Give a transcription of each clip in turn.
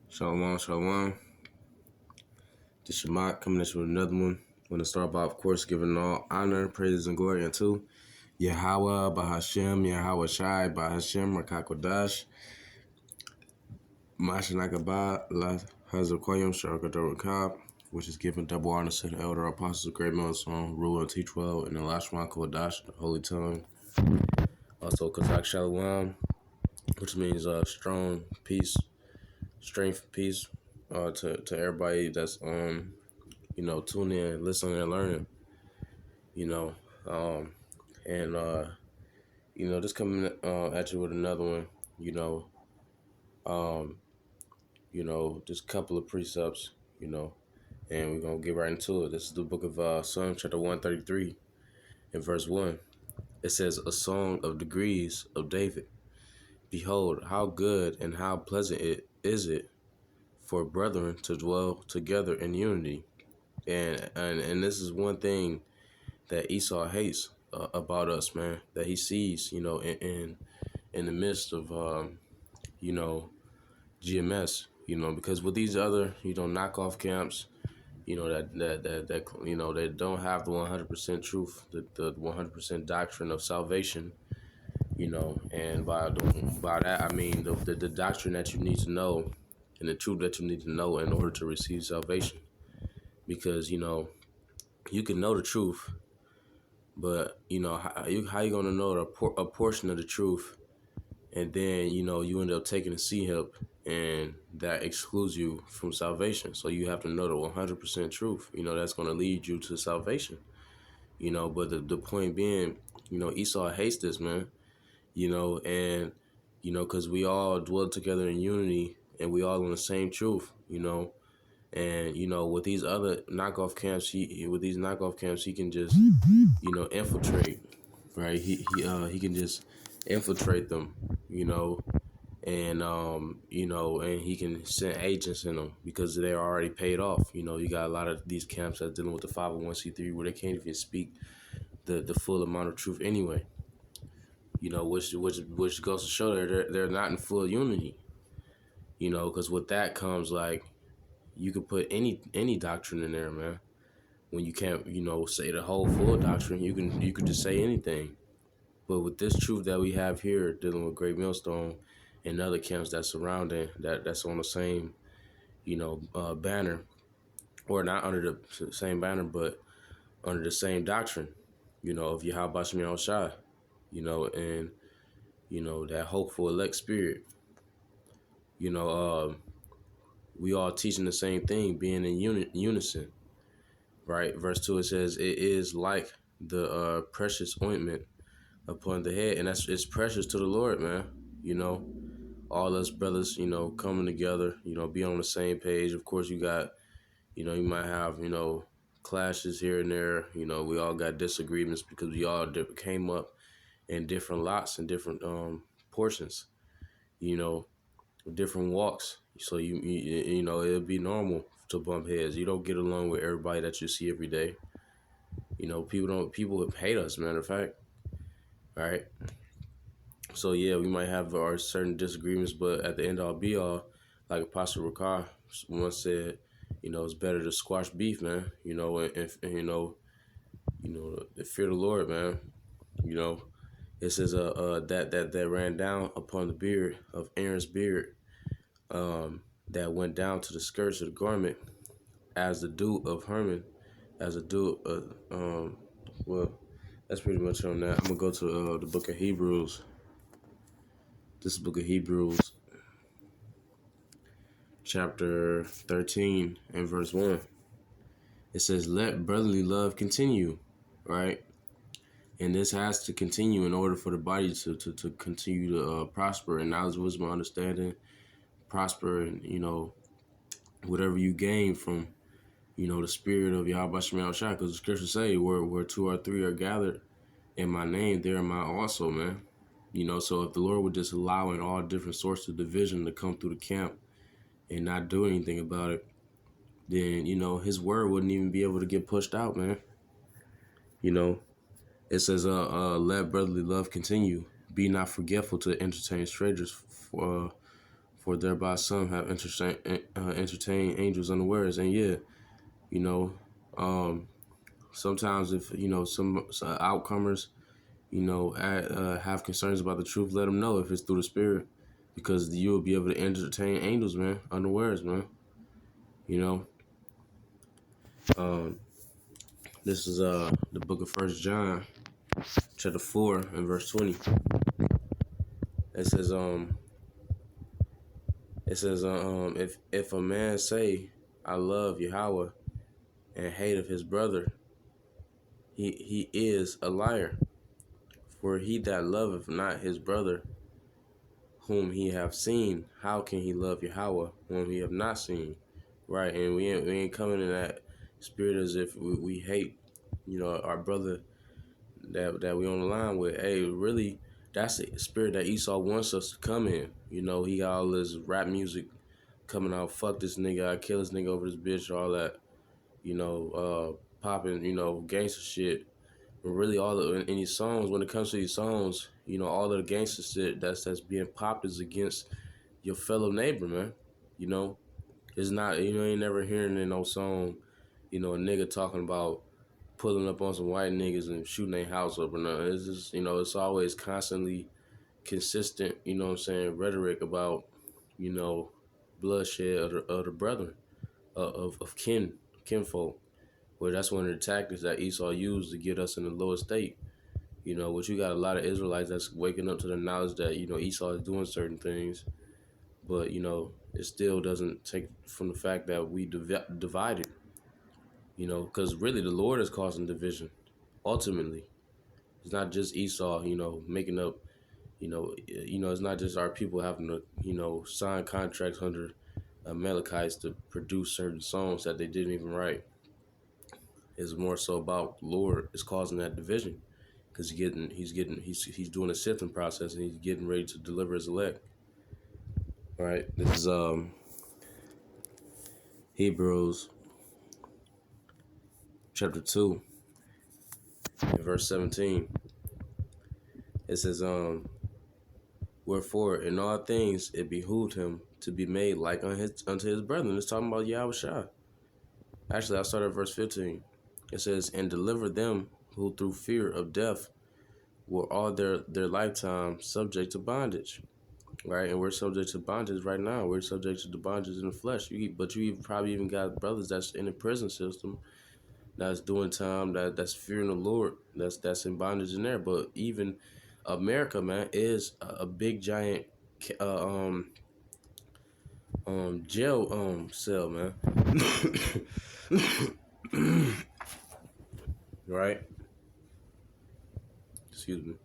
Shalom, shalom. This is Shemot coming at you with another one. I'm going to start by, of course, giving all honor, praises, and glory unto Yahweh, Bahashem, Yahweh Shai, Bahashem, Rakakodash, Mashanakabah, La Hazakoyim, Sharakadorikab, which is giving double honor to the elder apostles of Great Millstone, Rule and Teach Well, and the Lashman Kodash, the Holy Tongue. Also, Kazak Shalom, which means strong, peace, strength, peace, to everybody that's tune in, listen, and learning, you know, and just coming at you with another one, um, just a couple of precepts, and we're gonna get right into it. This is the book of Psalm chapter 133 and verse 1. It says, "A song of degrees of David. Behold, how good and how pleasant it is for brethren to dwell together in unity." And this is one thing that Esau hates about us, man. That he sees, in the midst of, GMS, because with these other, knockoff camps, they don't have the 100% truth, the 100% doctrine of salvation, and by that I mean the doctrine that you need to know and the truth that you need to know in order to receive salvation, because you can know the truth. But how you gonna know a portion of the truth, and then you end up taking a C hip, and that excludes you from salvation. So you have to know the 100% truth. That's gonna lead you to salvation. But the point being, Esau hates this, man. And because we all dwell together in unity, and we all on the same truth. And with these other knockoff camps, he can just infiltrate, right? He can just infiltrate them, and and he can send agents in them because they're already paid off. You got a lot of these camps that's dealing with the 501c3 where they can't even speak the full amount of truth anyway. Which goes to show that they're not in full unity. Because with that comes, like, you could put any doctrine in there, man. When you can't, say the whole full doctrine, you could just say anything. But with this truth that we have here, dealing with Great Millstone and other camps that's surrounding, that's on the same, banner, or not under the same banner, but under the same doctrine, of Yahweh Shem Shai, and that hopeful elect spirit. We all teaching the same thing, being in unison, right? Verse 2, it says, "It is like the precious ointment upon the head," and it's precious to the Lord, man. All us brothers, coming together, be on the same page. Of course, you got, you might have, clashes here and there. We all got disagreements because we all came up in different lots and different portions, different walks. So it'll be normal to bump heads. You don't get along with everybody that you see every day. People hate us, matter of fact, right? So yeah, we might have our certain disagreements, but at the end all be all, like Apostle Rakar once said, it's better to squash beef, man. And fear the Lord, man. It says that ran down upon the beard of Aaron's beard, that went down to the skirts of the garment, as the dew of Hermon, as a dew. Well, that's pretty much on that. I'm gonna go to the book of Hebrews. This is the book of Hebrews, chapter 13 and verse 1. It says, "Let brotherly love continue," right? And this has to continue in order for the body to continue to prosper and knowledge, wisdom, understanding, prosper, and whatever you gain from the spirit of Yahweh Shem Shai, because the scriptures say where two or three are gathered in my name, there am I also, man. So if the Lord would just allow in all different sorts of division to come through the camp and not do anything about it, then his word wouldn't even be able to get pushed out, man. It says, "Let brotherly love continue. Be not forgetful to entertain strangers, for For thereby some have entertained angels unawares. And yeah, you know, um, sometimes if some outcomers, have concerns about the truth, let them know if it's through the Spirit, because you'll be able to entertain angels, man, unawares, man. You know, um, this is the book of First John, chapter 4 and verse 20. It says if a man say, I love Yahweh, and hate of his brother, he is a liar. For he that loveth not his brother whom he have seen, how can he love Yahweh whom he have not seen? Right, and we ain't coming in that spirit as if we hate, our brother that we on the line with. Hey, really, that's the spirit that Esau wants us to come in. He got all this rap music coming out. Fuck this nigga, I kill this nigga over this bitch, all that. Popping, gangster shit. But really, in these songs, when it comes to these songs, all of the gangster shit that's being popped is against your fellow neighbor, man. You know, it's not, you ain't never hearing in no song, a nigga talking about pulling up on some white niggas and shooting their house up or nothing. It's just, it's always constantly consistent, what I'm saying, rhetoric about, you know, bloodshed of the brethren, of kinfolk. Well, that's one of the tactics that Esau used to get us in the lower state. Which you got a lot of Israelites that's waking up to the knowledge that, Esau is doing certain things. But, it still doesn't take from the fact that we divided, because really the Lord is causing division. Ultimately, it's not just Esau, making up, it's not just our people having to, sign contracts under Amalekites to produce certain songs that they didn't even write. It's more so about the Lord is causing that division, because he's doing a sifting process, and he's getting ready to deliver his elect. All right, this is Hebrews chapter 2, verse 17. It says, wherefore in all things it behooved him to be made like unto his brethren. It's talking about Yahweh Shai. Actually, I'll start at verse 15. It says, and deliver them who through fear of death were all their lifetime subject to bondage. Right, and we're subject to bondage right now. We're subject to the bondage in the flesh. But you probably even got brothers that's in the prison system, that's doing time, that's fearing the Lord, that's in bondage in there. But even America, man, is a big giant jail cell, man. Right? Excuse me.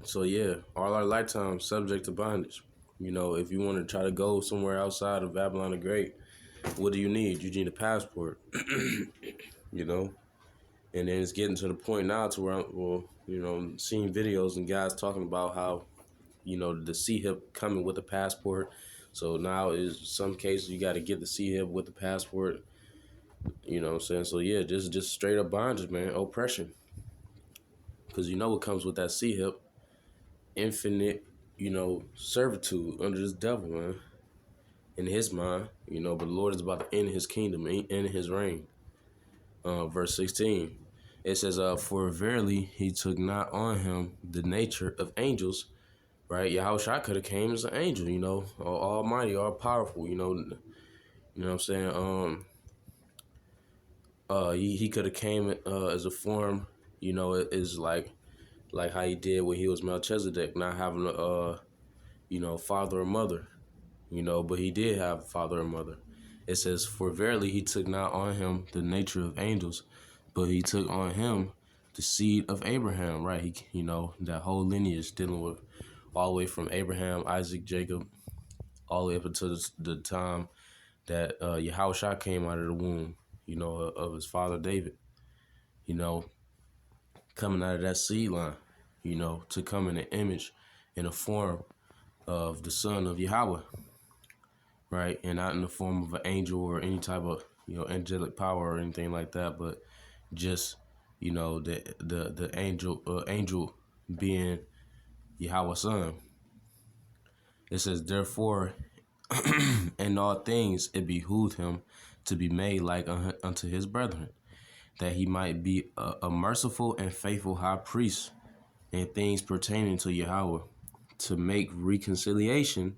So yeah, all our lifetime subject to bondage. If you want to try to go somewhere outside of Babylon the Great, what do you need? You need a passport. And then it's getting to the point now to where seeing videos and guys talking about how, the C-HIP coming with a passport. So now is some cases you got to get the C-HIP with the passport. You know what I'm saying? So yeah, just straight up bondage, man, oppression. Because what comes with that C-HIP, infinite, servitude under this devil, man, in his mind. But the Lord is about to end his kingdom, end his reign. Verse 16. It says, for verily he took not on him the nature of angels, right? Yahushua could have came as an angel, almighty, all powerful, you know what I'm saying? He could have came as a form, is like how he did when he was Melchizedek, not having a father or mother, but he did have a father or mother. It says, for verily he took not on him the nature of angels, but he took on him the seed of Abraham, right? That whole lineage dealing with all the way from Abraham, Isaac, Jacob, all the way up until the time that Yahushua came out of the womb, of his father David, coming out of that seed line, to come in an image, in a form of the son of Yahweh, right? And not in the form of an angel or any type of, angelic power or anything like that, but just, the angel being Yahweh's son, It says, therefore, in all things it behooved him to be made like unto his brethren, that he might be a merciful and faithful high priest in things pertaining to Yahweh, to make reconciliation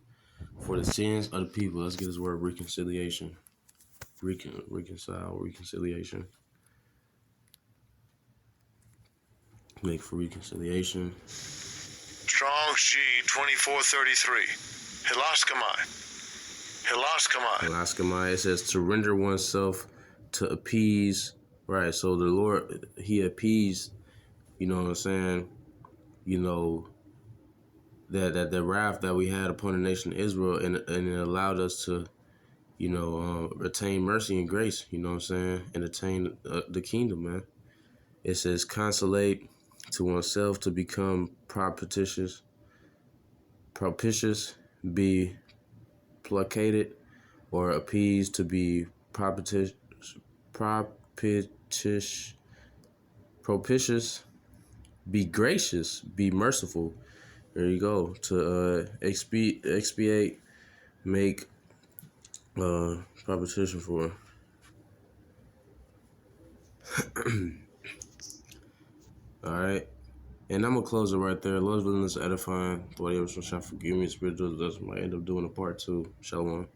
for the sins of the people. Let's get this word reconciliation. Reconciliation. Make for reconciliation. Strong's G 2433. Hilaskamai. It says to render oneself, to appease. Right. So the Lord, he appeased, you know what I'm saying? You know, that the wrath that we had upon the nation of Israel, and it allowed us to, you know, retain mercy and grace, you know what I'm saying? And attain the kingdom, man. It says consolate to oneself, to become propitious, be placated, or appeased, to be propitious, propitious, be gracious, be merciful. There you go. To expiate, make propitiation for. All right. And I'm gonna close it right there. Lord's willing, is edifying. The way else shall forgive me, spiritual, that's might end up doing a part two. Shalom.